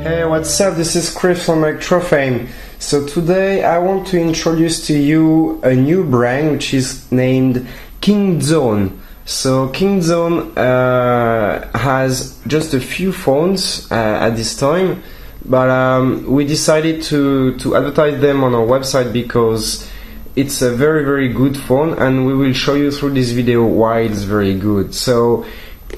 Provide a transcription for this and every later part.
Hey, what's up? This is Chris from Electrofame. So today I want to introduce to you a new brand which is named Kingzone. So Kingzone has just a few phones at this time, but we decided to advertise them on our website because it's a very good phone, and we will show you through this video why it's very good. So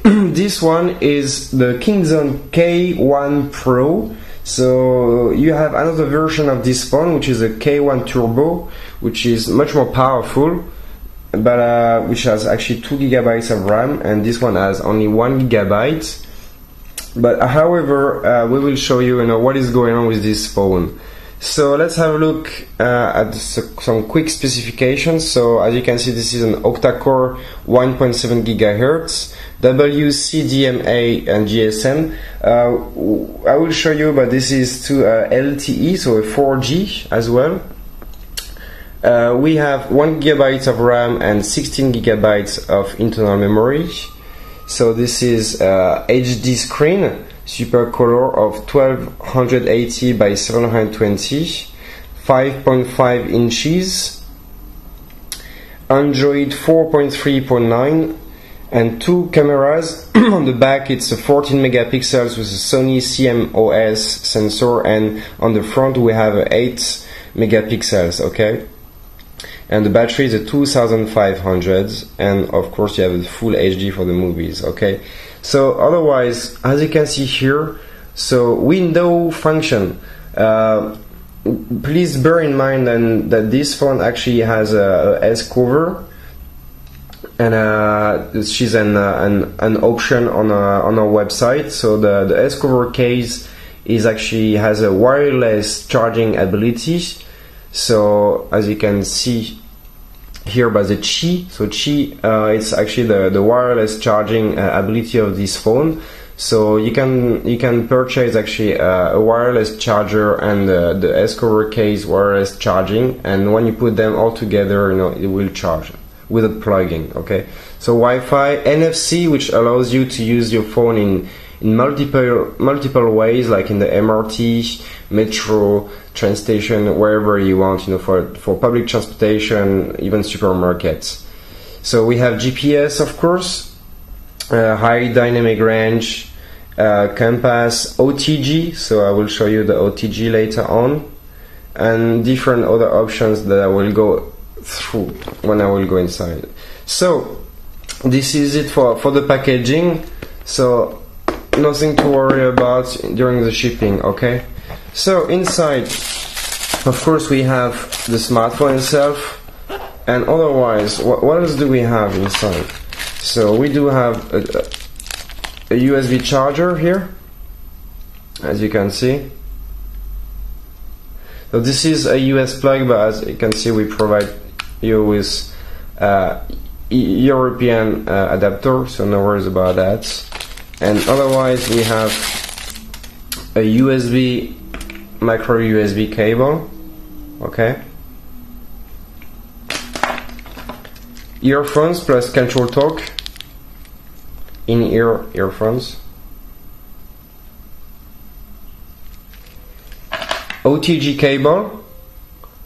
this one is the Kingzone K1 Pro. So you have another version of this phone, which is a K1 Turbo, which is much more powerful, but which has actually 2 GB of RAM, and this one has only 1 GB. But however, we will show you, what is going on with this phone. So let's have a look at some quick specifications. So as you can see, this is an octa-core 1.7 GHz, WCDMA and GSM. I will show you, but this is to LTE, so a 4G as well. We have 1 GB of RAM and 16 GB of internal memory. So this is HD screen, super color of 1280 by 720, 5.5 inches, Android 4.3.9, and 2 cameras. On the back it's a 14 megapixels with a Sony CMOS sensor, and on the front we have 8 megapixels, okay? And the battery is a 2500, and of course you have the full HD for the movies, okay? So otherwise, as you can see here, so window function, please bear in mind that this phone actually has a S cover, and this is an option on our website. So the S cover case is actually has a wireless charging ability. So as you can see here by the Qi, so Qi, it's actually the wireless charging ability of this phone. So you can purchase actually a wireless charger and the S cover case wireless charging, and when you put them all together, it will charge without plugging. Okay, so Wi-Fi, NFC, which allows you to use your phone in multiple ways, like in the MRT, metro, train station, wherever you want, for public transportation, even supermarkets. So we have GPS, of course, high dynamic range, compass, OTG, so I will show you the OTG later on, and different other options that I will go through when I will go inside. So this is it for the packaging, so nothing to worry about during the shipping, okay? So inside, of course, we have the smartphone itself, and otherwise, what else do we have inside? So we do have a USB charger here, as you can see. So this is a US plug, but as you can see, we provide you with European adapter, so no worries about that. And otherwise, we have a USB, micro USB cable, okay? Earphones plus control talk, in-ear earphones. OTG cable,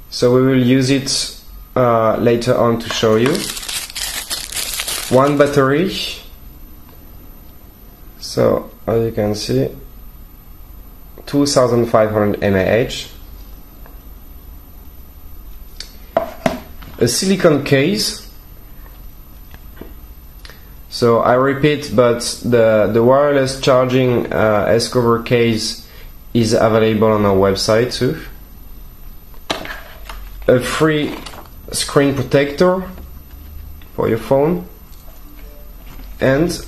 so we will use it later on to show you. One battery, so as you can see, 2500 mAh. A silicone case. So I repeat, but the wireless charging S cover case is available on our website too. A free screen protector for your phone, and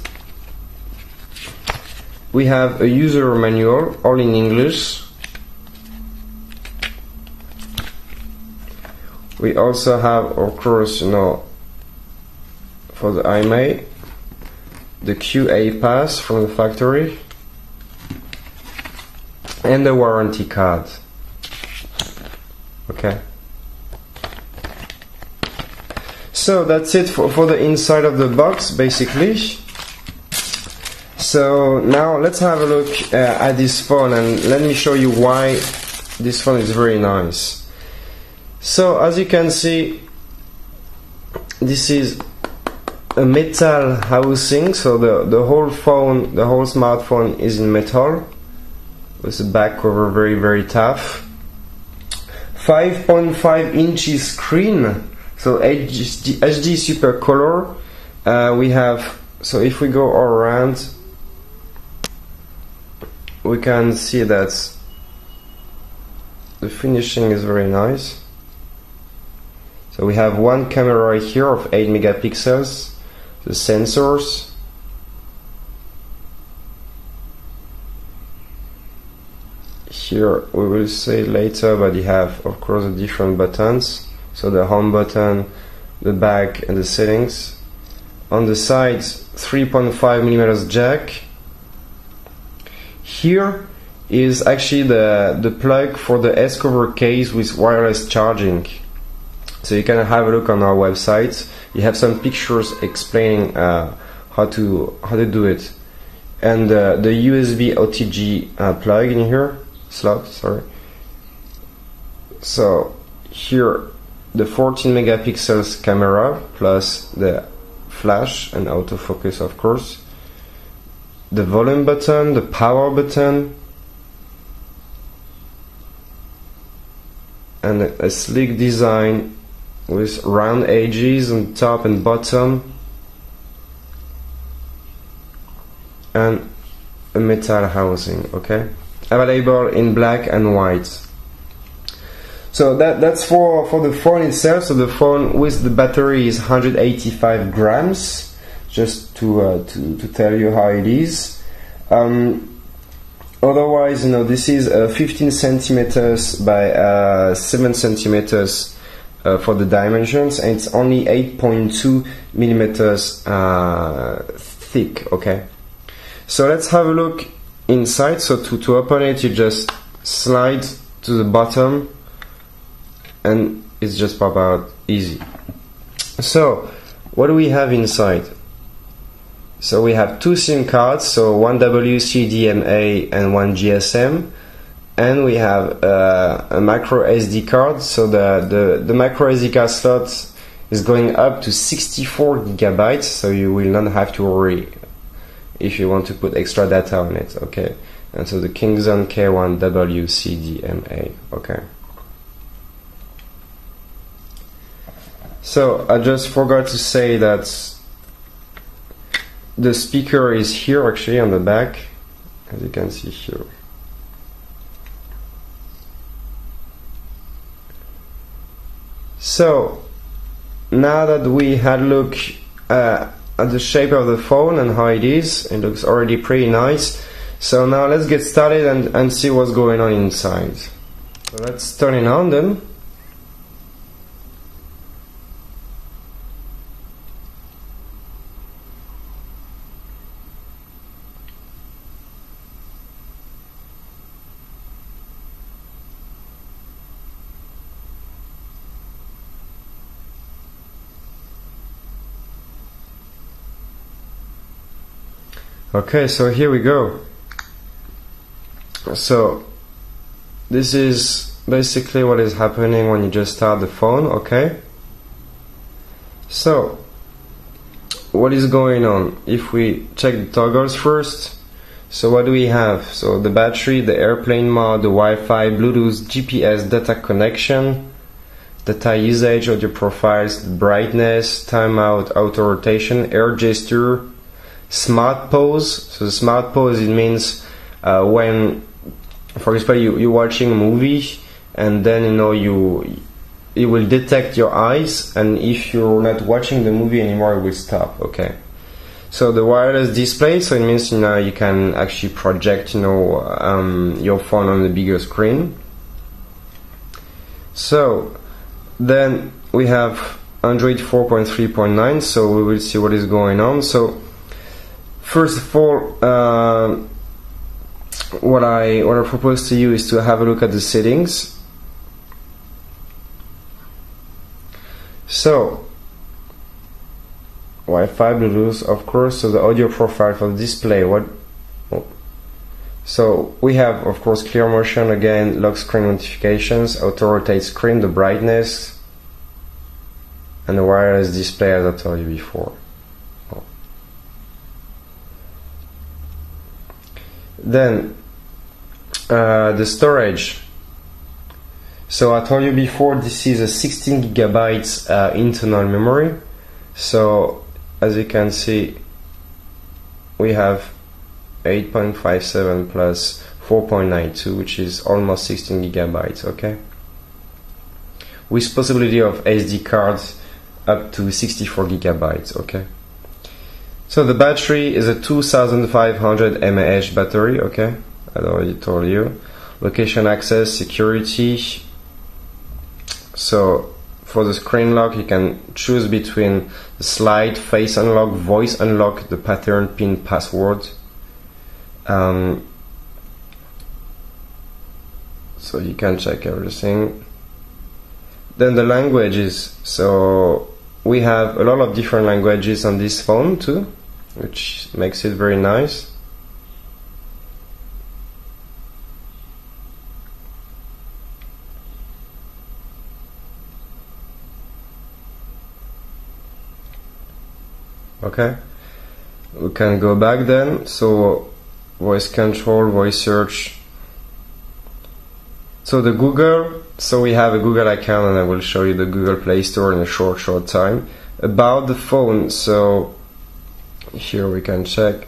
we have a user manual, all in English. We also have, of course, for the IMEI, the QA pass from the factory, and the warranty card. Okay. So that's it for the inside of the box, basically. So now let's have a look at this phone, and let me show you why this phone is very nice. So as you can see, this is a metal housing, so the whole phone, the whole smartphone is in metal with the back cover very tough. 5.5 inches screen, so HD super color. We have, so if we go around, we can see that the finishing is very nice. So we have one camera right here of 8 megapixels, the sensors, here we will say later, but you have of course the different buttons, so the home button, the back and the settings. On the sides, 3.5mm jack. Here is actually the plug for the S cover case with wireless charging. So you can have a look on our website. You have some pictures explaining how to do it, and the USB OTG plug in here, slot. Sorry. So here the 14 megapixels camera plus the flash and autofocus, of course. The volume button, the power button, and a sleek design with round edges on top and bottom, and a metal housing, okay? Available in black and white. So that's for the phone itself. So the phone with the battery is 185 grams, just to tell you how it is. Otherwise, you know, this is 15 centimeters by 7 centimeters for the dimensions, and it's only 8.2 millimeters thick, okay? So let's have a look inside. So to open it, you just slide to the bottom and it's just pop out easy. So what do we have inside? So we have two SIM cards, so one WCDMA and one GSM, and we have a micro SD card. So the micro SD card slot is going up to 64 gigabytes, so you will not have to worry if you want to put extra data on it, okay? And so the Kingzone K1 WCDMA, okay? So I just forgot to say that the speaker is here actually on the back, as you can see here. So now that we had a look at the shape of the phone and how it is, it looks already pretty nice. So now let's get started and see what's going on inside. So let's turn it on then. Okay, so here we go. So this is basically what is happening when you just start the phone, okay? So what is going on? If we check the toggles first, so what do we have? So the battery, the airplane mode, the Wi-Fi, Bluetooth, GPS, data connection, data usage, audio profiles, brightness, timeout, auto rotation, air gesture, smart pause. So the smart pause, it means when, for example, you're watching a movie and then it will detect your eyes, and if you're not watching the movie anymore, it will stop, okay? So the wireless display, so it means you can actually project your phone on the bigger screen. So then we have Android 4.3.9, so we will see what is going on. So first of all, what I propose to you is to have a look at the settings. So Wi-Fi, Bluetooth, of course. So the audio profile for the display, what So we have, of course, clear motion again, lock screen notifications, auto rotate screen, the brightness, and the wireless display as I told you before. Then the storage. So I told you before, this is a 16 gigabytes internal memory. So as you can see, we have 8.57 plus 4.92, which is almost 16 gigabytes, okay? With possibility of SD cards up to 64 gigabytes, okay? So the battery is a 2500 mAh battery, okay? I already told you. Location access, security. So for the screen lock, you can choose between the slide, face unlock, voice unlock, the pattern, pin, password. So you can check everything. Then the languages. So we have a lot of different languages on this phone too, which makes it very nice. Okay, we can go back then. So voice control, voice search. So the Google, so we have a Google account and I will show you the Google Play Store in a short time. About the phone, so here we can check.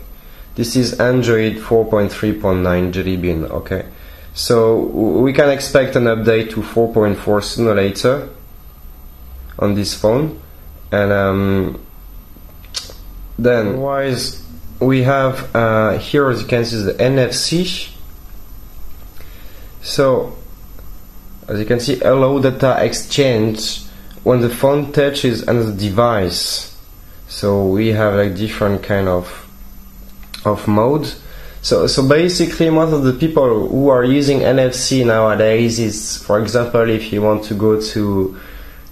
This is Android 4.3.9 Jelly Bean, okay. So we can expect an update to 4.4 sooner or later on this phone. And then otherwise we have here, as you can see, the NFC. So as you can see, allow data exchange when the phone touches another device. So we have like different kind of modes. So basically, most of the people who are using NFC nowadays is, for example, if you want to go to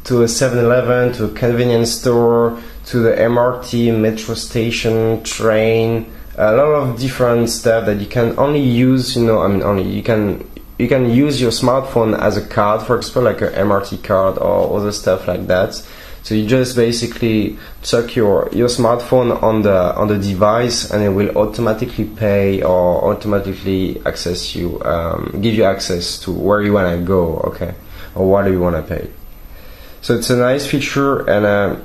a 7-Eleven, to a convenience store, to the MRT, metro station, train, a lot of different stuff that you can only use, you know, I mean, only you can use your smartphone as a card, for example, like a MRT card or other stuff like that. So you just basically chuck your smartphone on the device, and it will automatically pay or automatically access you, give you access to where you wanna go, okay, or what do you wanna pay. So it's a nice feature, and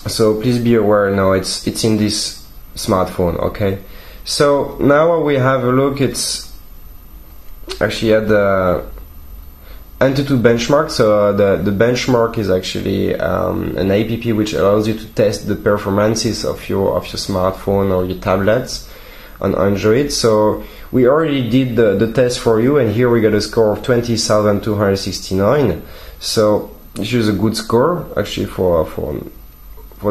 so please be aware now it's in this smartphone, okay. So now we have a look. It's actually at the Antutu benchmark. So the benchmark is actually an app which allows you to test the performances of your smartphone or your tablets on Android. So we already did the test for you, and here we got a score of 20,269. So this is a good score actually for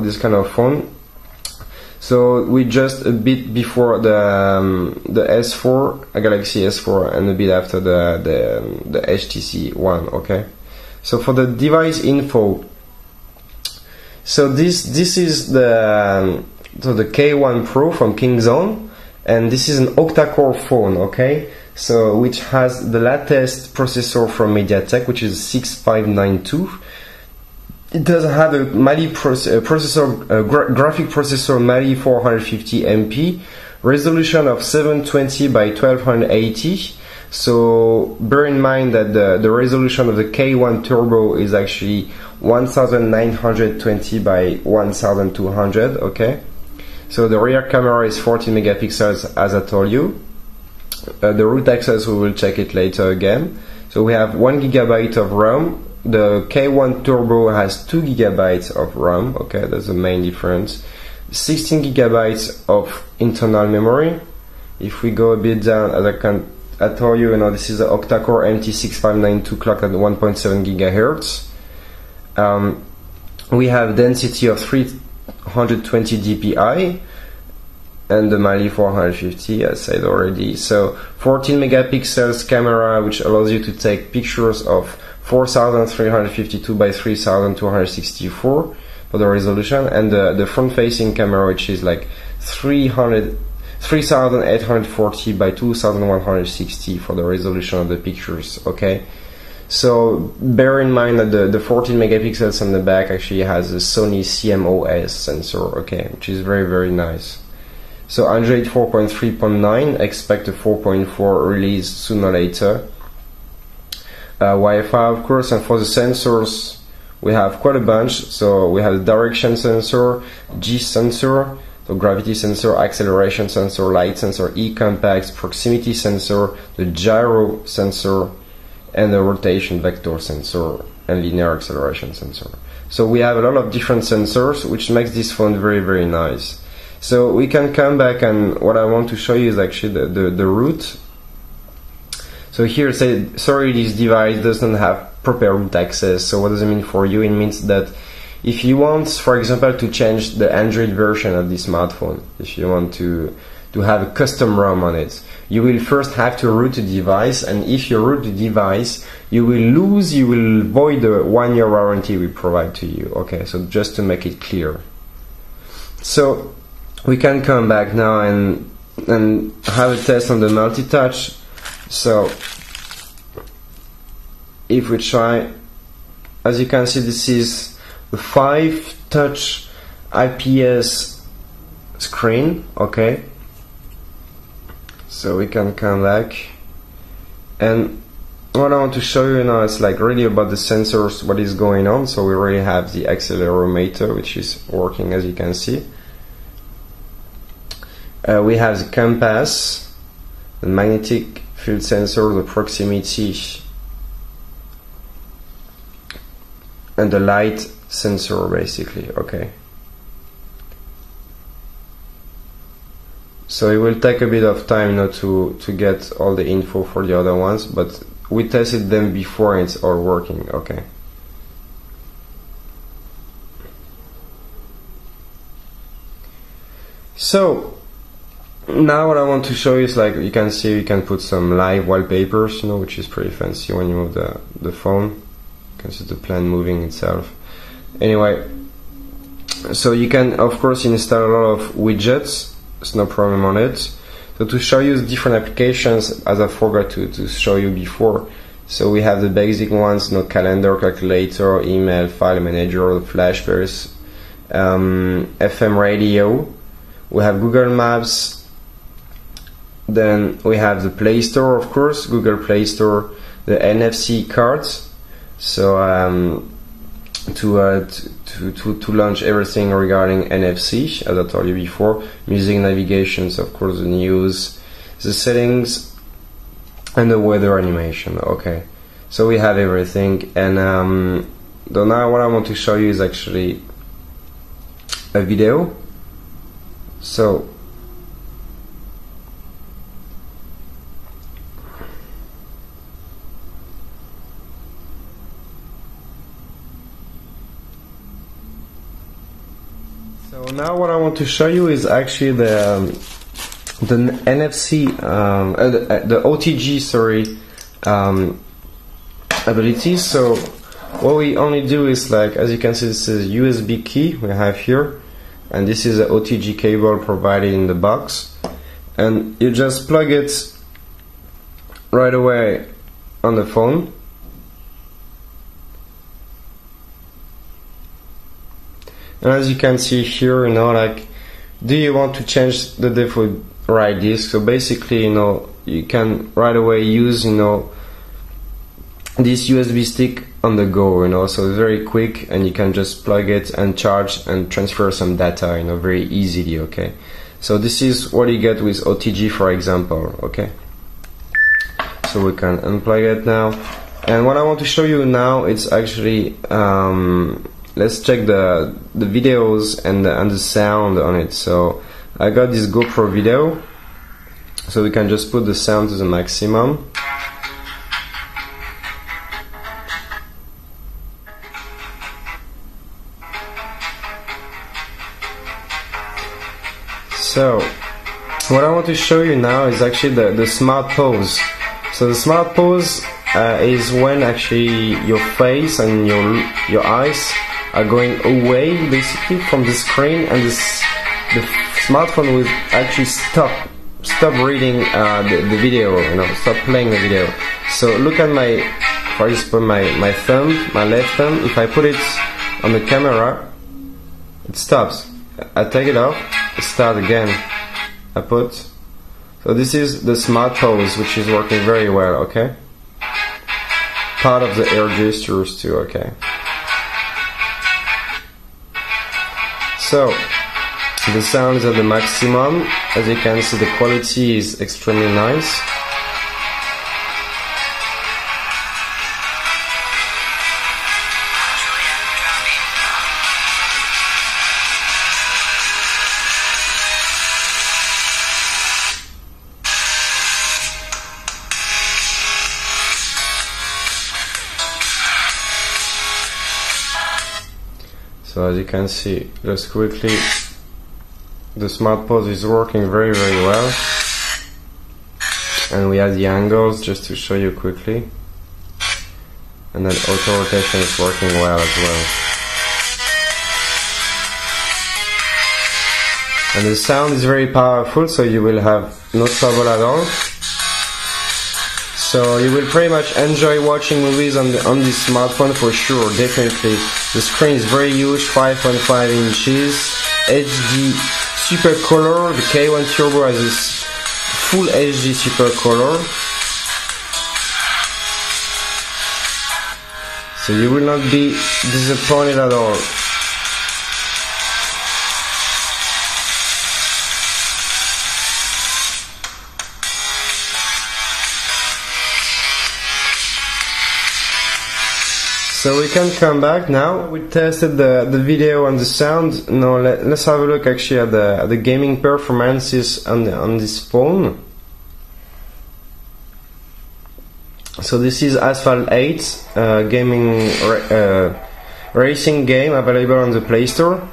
this kind of phone. So we just a bit before the S4, a Galaxy S4, and a bit after the HTC One. Okay. So for the device info, so this is the K1 Pro from Kingzone, and this is an octa-core phone. Okay. So which has the latest processor from MediaTek, which is 6592. It does have a Mali graphic processor Mali 450 MP, resolution of 720 by 1280. So bear in mind that the resolution of the K1 Turbo is actually 1920 by 1200. Okay. So the rear camera is 14 megapixels, as I told you. The root access, we will check it later again. So we have 1 gigabyte of RAM. The K1 Turbo has 2 gigabytes of RAM. Okay, that's the main difference. 16 gigabytes of internal memory. If we go a bit down, as I told you, this is the octa-core MT6592 clocked at 1.7 gigahertz. We have density of 320 dpi. And the Mali 450, as said already. So 14 megapixels camera, which allows you to take pictures of 4352 by 3264 for the resolution, and the front-facing camera, which is like 300 3840 by 2160 for the resolution of the pictures. Okay, so bear in mind that the 14 megapixels on the back actually has a Sony CMOS sensor, okay, which is very, very nice. So Android 4.3.9, expect a 4.4 release sooner or later. Wi-Fi, of course, and for the sensors we have quite a bunch. So we have the direction sensor, G sensor, the gravity sensor, acceleration sensor, light sensor, e-compact, proximity sensor, the gyro sensor, and the rotation vector sensor and linear acceleration sensor. So we have a lot of different sensors, which makes this phone very, very nice. So we can come back, and what I want to show you is actually the root. So here it says, sorry, this device doesn't have proper root access. So what does it mean for you? It means that if you want, for example, to change the Android version of the smartphone, if you want to have a custom ROM on it, you will first have to root the device, and if you root the device, you will void the 1-year warranty we provide to you. Okay, so just to make it clear. So we can come back now and have a test on the multi-touch. So if we try, as you can see, this is the 5-touch IPS screen. Okay, so we can come back, and what I want to show you now is like really about the sensors, what is going on. So we already have the accelerometer, which is working, as you can see. We have the compass, the magnetic field sensor, the proximity, and the light sensor, basically. Okay, so it will take a bit of time now to get all the info for the other ones, but we tested them before and it's all working. Okay, so now what I want to show you is, like you can see, you can put some live wallpapers, you know, which is pretty fancy when you move the phone. You can see the plant moving itself. Anyway, so you can of course install a lot of widgets, there's no problem on it. So to show you the different applications, as I forgot to show you before, so we have the basic ones, you know, calendar, calculator, email, file manager, flashbars, FM radio, we have Google Maps. Then we have the Play Store, of course, Google Play Store, the NFC cards. So to launch everything regarding NFC, as I told you before, music, navigations, of course, the news, the settings, and the weather animation. Okay, so we have everything, and now what I want to show you is actually a video. So now what I want to show you is actually the NFC, the OTG, sorry, abilities. So what we only do is, like, as you can see, this is USB key we have here, and this is an OTG cable provided in the box, and you just plug it right away on the phone. And as you can see here, you know, like, do you want to change the default write disk? So basically, you know, you can right away use, you know, this USB stick on the go, you know, so it's very quick, and you can just plug it and charge and transfer some data, you know, very easily. Okay, so this is what you get with OTG, for example. Okay, so we can unplug it now, and what I want to show you now, it's actually let's check the videos and the sound on it. So I got this GoPro video, so we can just put the sound to the maximum. So what I want to show you now is actually the smart pose. So the smart pose is when actually your face and your eyes are going away basically from the screen, and the smartphone will actually stop stop reading the video, stop playing the video. So look at my, for example, my thumb, my left thumb. If I put it on the camera, it stops. I take it off, it starts again. I put. So this is the smart pose, which is working very well. Okay. Part of the air gestures too. Okay. So the sound is at the maximum. As you can see, the quality is extremely nice. So as you can see, just quickly, the smart pose is working very well. And we have the angles just to show you quickly. And then auto rotation is working well as well. And the sound is very powerful, so you will have no trouble at all. So you will pretty much enjoy watching movies on this smartphone for sure, definitely. The screen is very huge, 5.5 inches, HD super color. The K1 Turbo has this full HD super color. So you will not be disappointed at all. So we can come back now. We tested the video and the sound. Now let's have a look actually at the gaming performances on this phone. So this is Asphalt 8 gaming racing game available on the Play Store.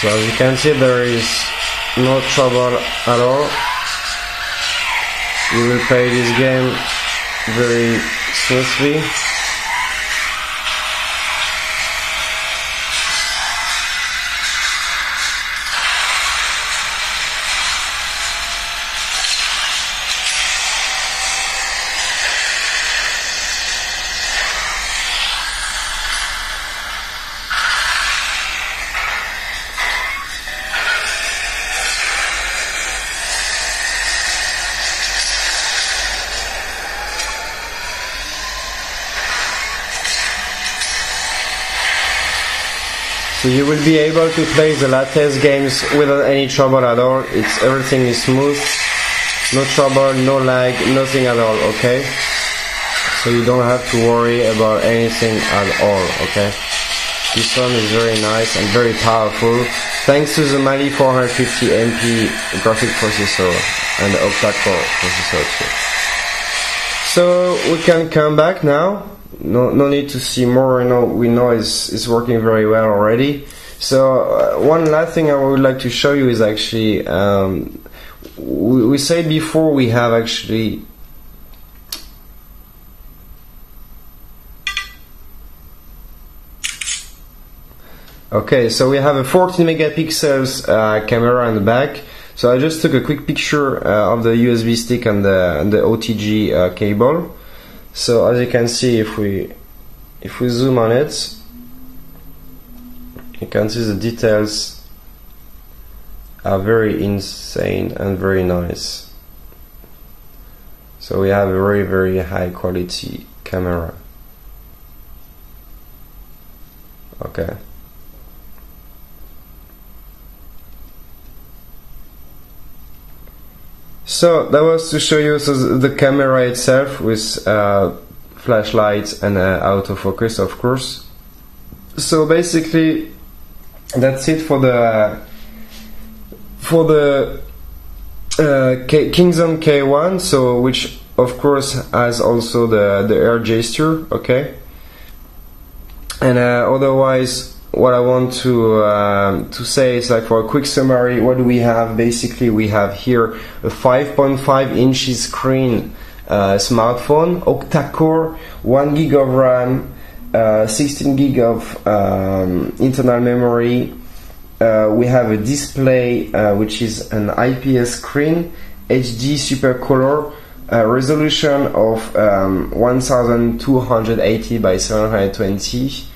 So as you can see, there is no trouble at all. You will play this game very smoothly. So you will be able to play the latest games without any trouble at all. Everything is smooth, no trouble, no lag, nothing at all, okay? So you don't have to worry about anything at all, okay? This one is very nice and very powerful, thanks to the Mali 450MP graphic processor and the octa-core processor too. So we can come back now. No need to see more. We know it's working very well already. So one last thing I would like to show you is actually we said before we have actually okay. So we have a 14 megapixels camera in the back. So I just took a quick picture of the USB stick and the OTG cable. So as you can see, if we zoom on it, you can see the details are very insane and very nice. So we have a very high quality camera. Okay. So that was to show you the camera itself with flashlights and autofocus, of course. So basically that's it for the Kingzone K1, so which of course has also the air gesture, okay. And otherwise, what I want to say is, like, for a quick summary, what do we have? Basically, we have here a 5.5 inches screen smartphone, octa-core, 1 gig of RAM, 16 gig of internal memory. We have a display which is an IPS screen, HD super color, resolution of 1280 by 720.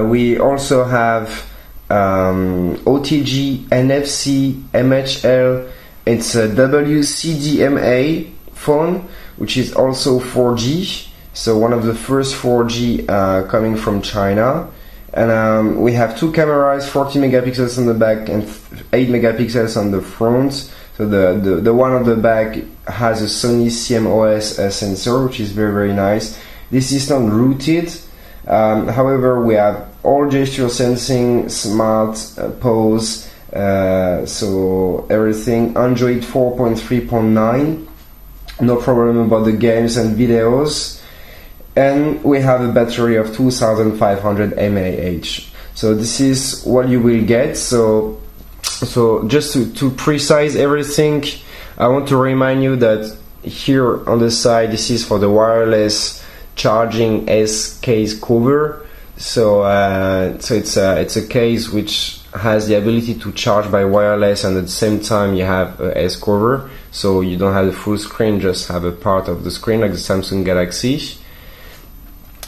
We also have OTG, NFC, MHL. It's a WCDMA phone, which is also 4G, so one of the first 4G coming from China. And we have two cameras, 40 megapixels on the back and 8 megapixels on the front. So the one on the back has a Sony CMOS sensor, which is very, very nice. This is not rooted. However, we have all gesture sensing, smart pose, so everything. Android 4.3.9, no problem about the games and videos. And we have a battery of 2500 mAh. So this is what you will get. So just to precise everything, I want to remind you that here on the side, this is for the wireless charging S case cover. So it's a case which has the ability to charge by wireless, and at the same time you have a S cover, so you don't have the full screen, just have a part of the screen like the Samsung Galaxy.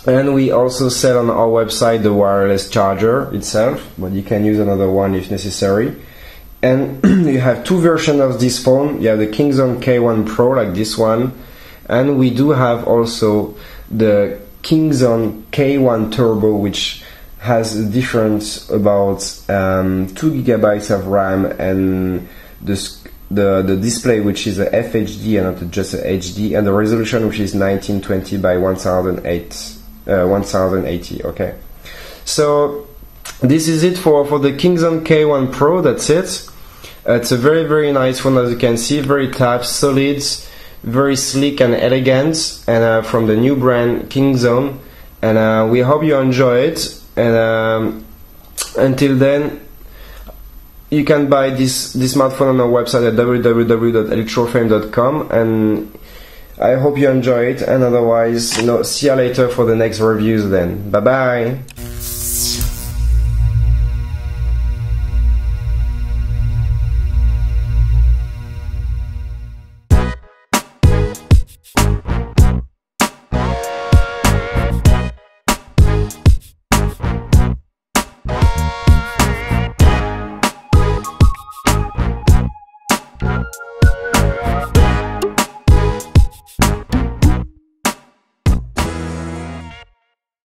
And we also sell on our website the wireless charger itself, but you can use another one if necessary. And you have two versions of this phone. You have the Kingzone K1 Pro, like this one, and we do have also the Kingzone K1 Turbo, which has a difference about 2 gigabytes of RAM, and the display, which is a FHD and not just a HD, and the resolution, which is 1920 by 1080. Okay, so this is it for the Kingzone K1 Pro. That's it. It's a very, very nice phone, as you can see, very tough, solid, very sleek and elegant, and from the new brand Kingzone. And we hope you enjoy it. And until then, you can buy this smartphone on our website at www.electrofame.com. And I hope you enjoy it. And otherwise, see you later for the next reviews. Then, bye bye.